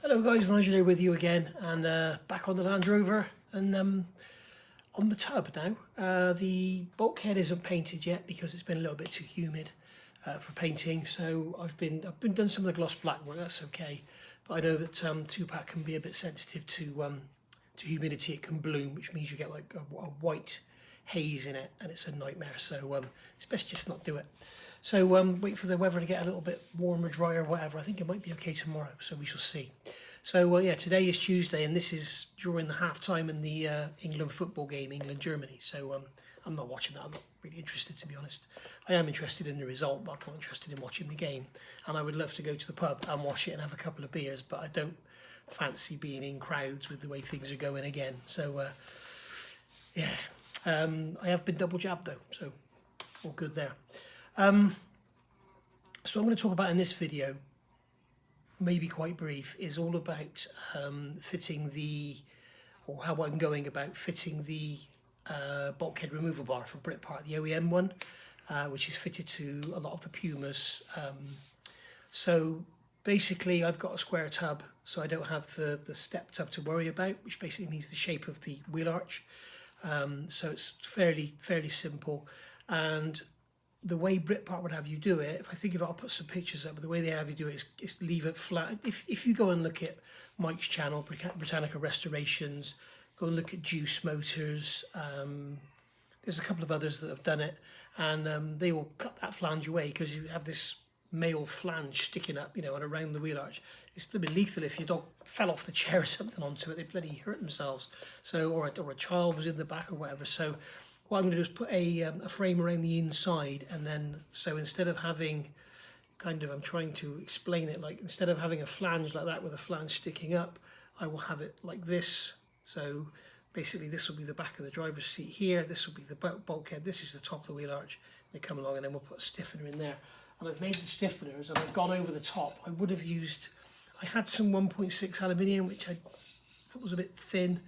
Hello guys, Nigel here with you again, and back on the Land Rover and on the tub now. The bulkhead isn't painted yet because it's been a little bit too humid for painting. So I've been done some of the gloss black work. That's okay, but I know that 2-pack can be a bit sensitive to humidity. It can bloom, which means you get like a white haze in it, and it's a nightmare. So it's best just not do it. So wait for the weather to get a little bit warmer, drier, whatever. I think it might be okay tomorrow, so we shall see. So yeah, today is Tuesday, and this is during the half-time in the England football game, England-Germany. So I'm not watching that. I'm not really interested, to be honest. I am interested in the result, but I'm not interested in watching the game. And I would love to go to the pub and watch it and have a couple of beers, but I don't fancy being in crowds with the way things are going again. So yeah, I have been double jabbed though, so all good there. So I'm going to talk about in this video, maybe quite brief, is all about fitting the, or how I'm going about fitting the bulkhead removal bar for Britpart, the OEM one, which is fitted to a lot of the Pumas. So basically I've got a square tub, so I don't have the step tub to worry about, which basically means the shape of the wheel arch. So it's fairly simple, and the way Britpart would have you do it, if I think of it, I'll put some pictures up, but the way they have you do it is leave it flat. If you go and look at Mike's channel, Britannica Restorations, go and look at Juice Motors, there's a couple of others that have done it, and they will cut that flange away because you have this male flange sticking up, you know, and around the wheel arch. It's a little bit lethal if your dog fell off the chair or something onto it, they bloody hurt themselves. So, or a child was in the back or whatever. So what I'm going to do is put a frame around the inside, and then, so instead of having kind of, I'm trying to explain it, like instead of having a flange like that with a flange sticking up, I will have it like this. So basically this will be the back of the driver's seat here, this will be the bulkhead, this is the top of the wheel arch. They come along, and then we'll put a stiffener in there. And I've made the stiffeners, and I've gone over the top. I would have used, I had some 1.6 aluminium, which I thought was a bit thin.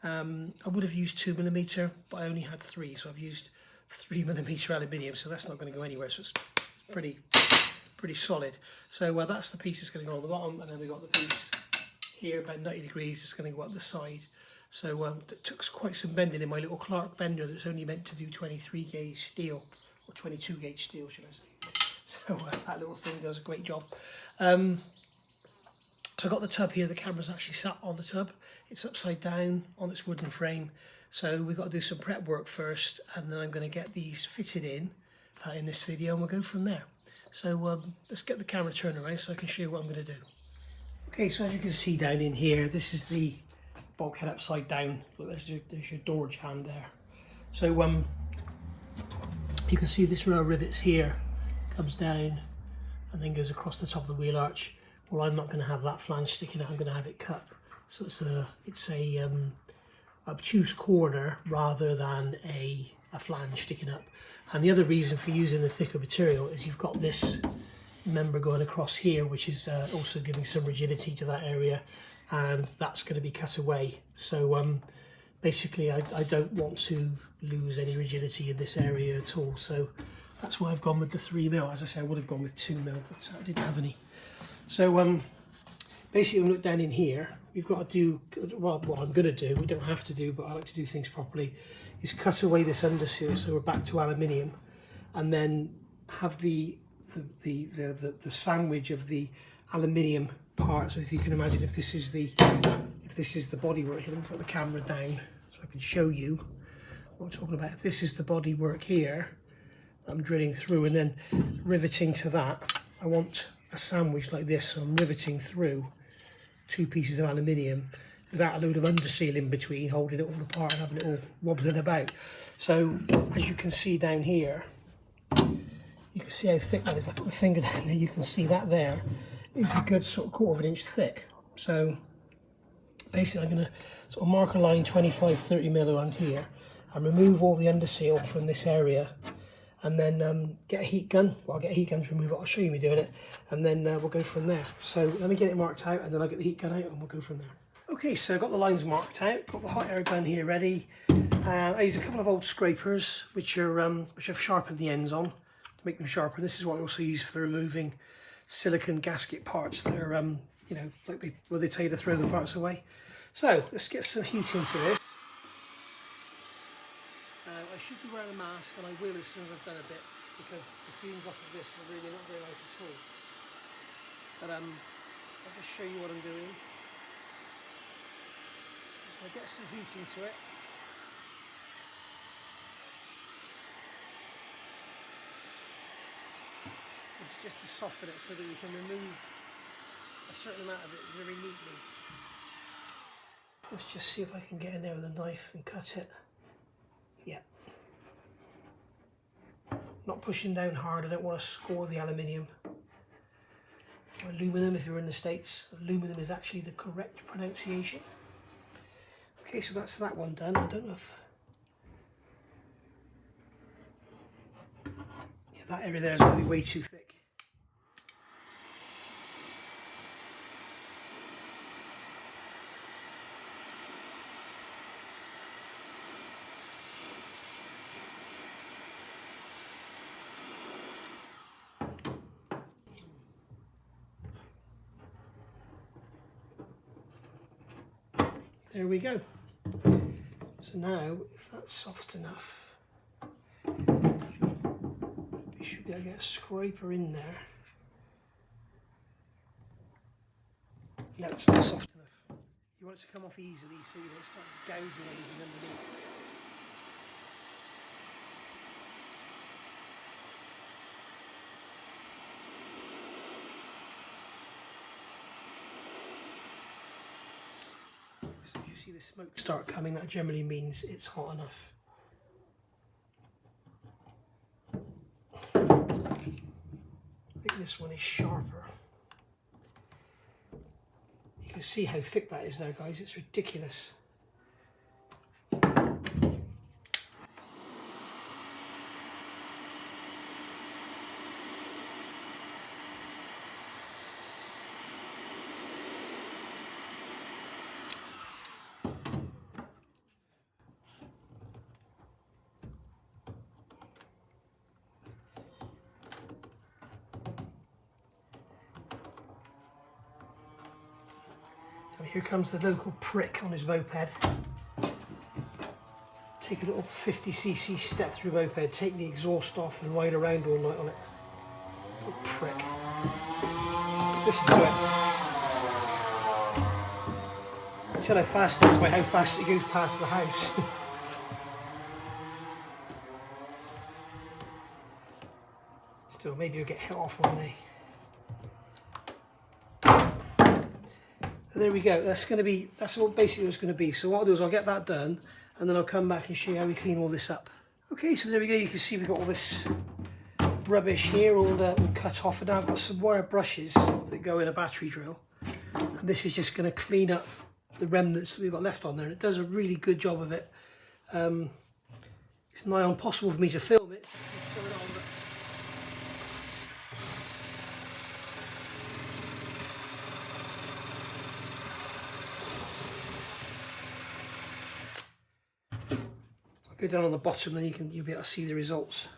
I would have used 2mm, but I only had 3, so I've used 3mm aluminium, so that's not going to go anywhere. So it's pretty solid. So that's the piece that's going to go on the bottom, and then we've got the piece here about 90 degrees. It's going to go up the side. So it took quite some bending in my little Clark bender that's only meant to do 23 gauge steel, or 22 gauge steel, should I say. So that little thing does a great job. So I've got the tub here, the camera's actually sat on the tub. It's upside down on its wooden frame. So we've got to do some prep work first, and then I'm going to get these fitted in this video, and we'll go from there. So let's get the camera turned around so I can show you what I'm going to do. Okay, so as you can see down in here, this is the bulkhead upside down. Look, there's your door jamb there. So you can see this row of rivets here comes down and then goes across the top of the wheel arch. Well, I'm not going to have that flange sticking out. I'm going to have it cut, so it's a obtuse corner rather than a flange sticking up. And the other reason for using a thicker material is you've got this member going across here, which is also giving some rigidity to that area, and that's going to be cut away. So basically I don't want to lose any rigidity in this area at all. So that's why I've gone with the 3mm. As I say, I would have gone with 2mm, but I didn't have any. So basically, when we look down in here, we've got to do, well, what I'm going to do, we don't have to do, but I like to do things properly, is cut away this underseal, so we're back to aluminium, and then have the sandwich of the aluminium part. So if you can imagine, if this is the bodywork here, let me put the camera down so I can show you what I'm talking about. If this is the bodywork here, I'm drilling through and then riveting to that. I want a sandwich like this, so I'm riveting through 2 pieces of aluminium without a load of underseal in between, holding it all apart and having it all wobbling about. So as you can see down here, you can see how thick that is. If I put my finger down there, you can see that there is a good sort of 1/4 inch thick. So basically I'm going to sort of mark a line 25-30mm around here and remove all the underseal from this area, and then get a heat gun. Well, I'll get a heat gun to remove it. I'll show you me doing it, and then we'll go from there. So let me get it marked out, and then I'll get the heat gun out, and we'll go from there. Okay, so I've got the lines marked out, got the hot air gun here ready. I use a couple of old scrapers, which I've sharpened the ends on to make them sharper. This is what I also use for removing silicone gasket parts that are you know, like they tell you to throw the parts away. So let's get some heat into this. I should be wearing a mask, and I will as soon as I've done a bit, because the fumes off of this are really not very nice at all. But I'll just show you what I'm doing. Just going to get some heat into it. It's just to soften it so that we can remove a certain amount of it very neatly. Let's just see if I can get in there with a knife and cut it. Yeah. Not pushing down hard, I don't want to score the aluminium. Aluminum, if you're in the States, aluminum is actually the correct pronunciation. Okay, so that's that one done. I don't know if... yeah, that area there is going to be way too thick. There we go. So now, if that's soft enough, we should be able to get a scraper in there. No, it's not soft enough. You want it to come off easily so you don't start gouging anything underneath. So as you see the smoke start coming, that generally means it's hot enough. I think this one is sharper. You can see how thick that is there, guys, it's ridiculous. So here comes the local prick on his moped. Take a little 50cc step through moped, take the exhaust off and ride around all night on it. Little prick. Listen to it. Tell how fast it is by how fast it goes past the house. Still, maybe you'll get hit off one day. There we go. That's what basically it's going to be. So what I'll do is I'll get that done, and then I'll come back and show you how we clean all this up. Okay, so there we go. You can see we've got all this rubbish here all cut off, and now I've got some wire brushes that go in a battery drill, and this is just going to clean up the remnants that we've got left on there, and it does a really good job of it. It's nigh impossible for me to film it. I'll go down on the bottom, then you'll be able to see the results.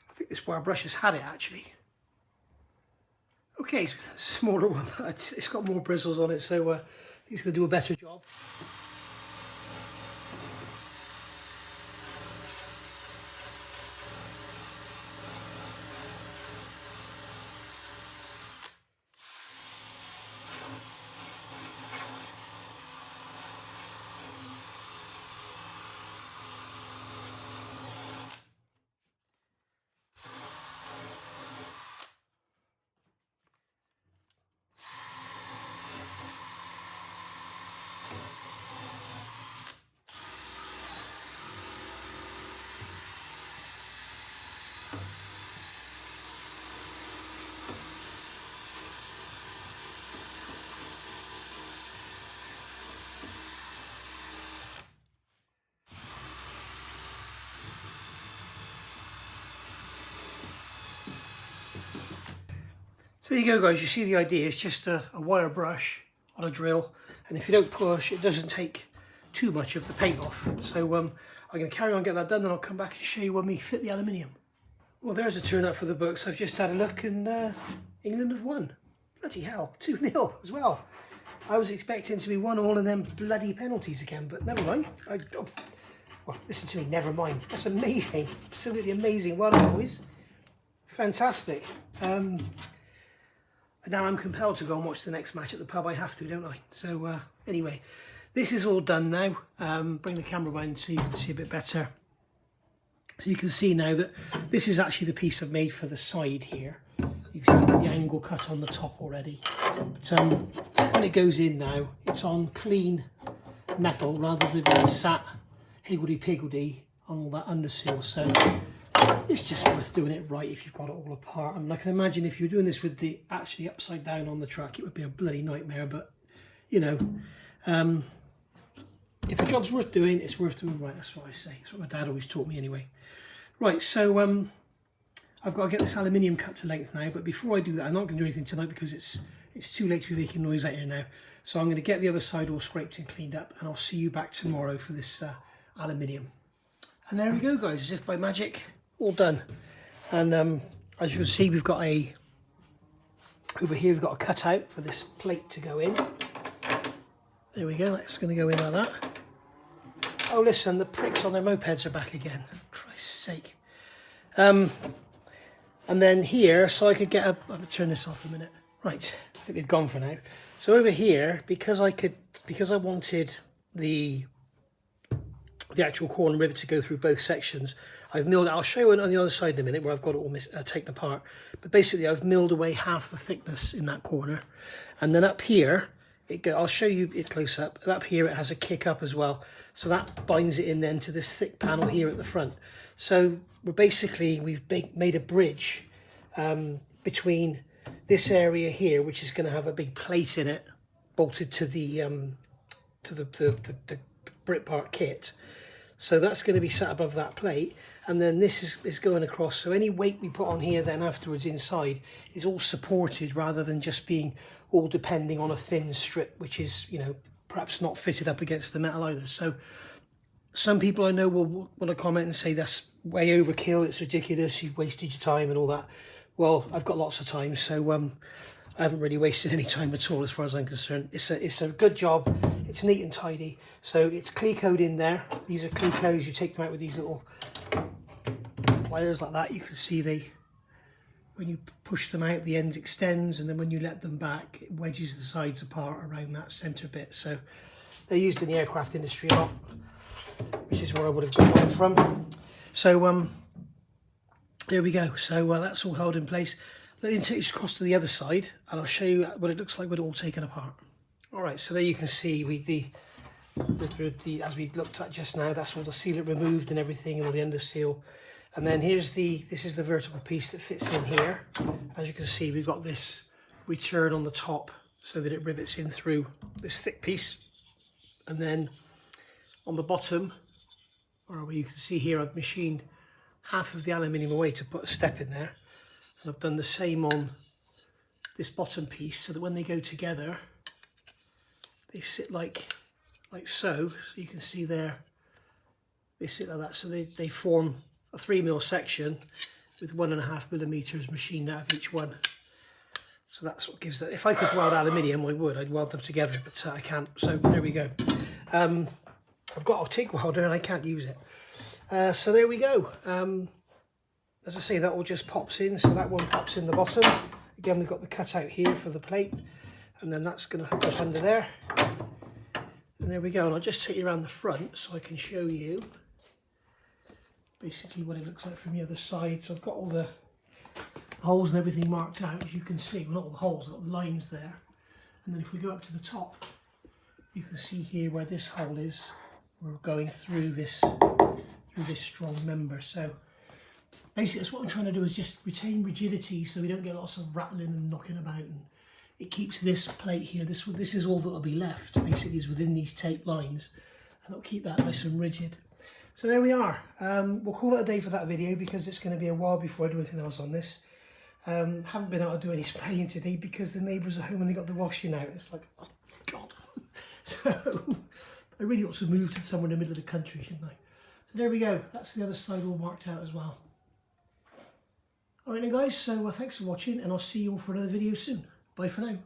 I think this wire brush has had it actually. Okay, smaller one, but it's got more bristles on it, so I think it's going to do a better job. there you go, guys. You see the idea. It's just a wire brush on a drill, and if you don't push, it doesn't take too much of the paint off. So I'm going to carry on, get that done, then I'll come back and show you when we fit the aluminium. Well, there's a turn-up for the books. I've just had a look, and England have won. Bloody hell, 2-0 as well. I was expecting to be 1-1 and then bloody penalties again, but never mind. Well, listen to me, never mind. That's amazing, absolutely amazing. Well done, boys. Fantastic. And now I'm compelled to go and watch the next match at the pub. I have to, don't I? So anyway, this is all done now. Bring the camera around so you can see a bit better. So you can see now that this is actually the piece I've made for the side here. You can see the angle cut on the top already. But when it goes in now, it's on clean metal rather than being sat higgledy-piggledy on all that underseal. So it's just worth doing it right if you've got it all apart. And I can imagine if you're doing this with the actually upside down on the truck, it would be a bloody nightmare. But, you know, if a job's worth doing, it's worth doing right. That's what I say. That's what my dad always taught me anyway. Right, so I've got to get this aluminium cut to length now. But before I do that, I'm not going to do anything tonight because it's too late to be making noise out here now. So I'm going to get the other side all scraped and cleaned up, and I'll see you back tomorrow for this aluminium. And there we go, guys, as if by magic, all done. And as you can see, we've got over here we've got a cutout for this plate to go in. There we go, that's going to go in like that. Oh, listen, the pricks on their mopeds are back again. Christ's sake. And then here, so I could get I'm going to turn this off a minute. Right, I think they've gone for now. So over here, because I wanted the actual corner rivet to go through both sections, I've milled it. I'll show you on the other side in a minute where I've got it all taken apart. But basically, I've milled away half the thickness in that corner. And then up here, I'll show you it close up. And up here, it has a kick up as well. So that binds it in then to this thick panel here at the front. So we've made a bridge between this area here, which is going to have a big plate in it, bolted to the Britpart kit. So that's going to be sat above that plate, and then this is going across. So any weight we put on here then afterwards inside is all supported rather than just being all depending on a thin strip, which is, you know, perhaps not fitted up against the metal either. So some people I know will want to comment and say that's way overkill, it's ridiculous, you've wasted your time and all that. Well, I've got lots of time, so I haven't really wasted any time at all as far as I'm concerned. It's a good job. It's neat and tidy. So it's Clecoed in there. These are Clecos. You take them out with these little pliers like that. You can see when you push them out, the end extends, and then when you let them back, it wedges the sides apart around that centre bit. So they're used in the aircraft industry a lot, which is where I would have got mine from. So there we go. So that's all held in place. Let me take this across to the other side, and I'll show you what it looks like with it all taken apart. All right, so there you can see with the as we looked at just now, that's all the sealant removed and everything, and all the under seal. And then this is the vertical piece that fits in here. As you can see, we've got this return on the top so that it rivets in through this thick piece. And then on the bottom, or you can see here, I've machined half of the aluminium away to put a step in there. And I've done the same on this bottom piece so that when they go together, they sit like so. So you can see there, they sit like that. So they form a 3mm section with 1.5 millimeters machined out of each one. So that's what gives that. If I could weld aluminium, I would. I'd weld them together, but I can't. So there we go. I've got a TIG welder and I can't use it. So there we go. As I say, that all just pops in. So that one pops in the bottom. Again, we've got the cutout here for the plate, and then that's going to hook up under there. And there we go. And I'll just take you around the front so I can show you basically what it looks like from the other side. So I've got all the holes and everything marked out, as you can see. Well, not all the holes, I've got lines there. And then if we go up to the top, you can see here where this hole is. We're going through this strong member. So basically, that's what I'm trying to do, is just retain rigidity so we don't get lots of rattling and knocking about. And it keeps this plate here, this is all that'll be left, basically, is within these tape lines. And it'll keep that nice and rigid. So there we are. We'll call it a day for that video because it's going to be a while before I do anything else on this. Haven't been able to do any spraying today because the neighbours are home and they got the washing out. It's like, oh God. So I really ought to move to somewhere in the middle of the country, shouldn't I? So there we go. That's the other side all marked out as well. Alright then guys, so thanks for watching and I'll see you all for another video soon. Bye for now.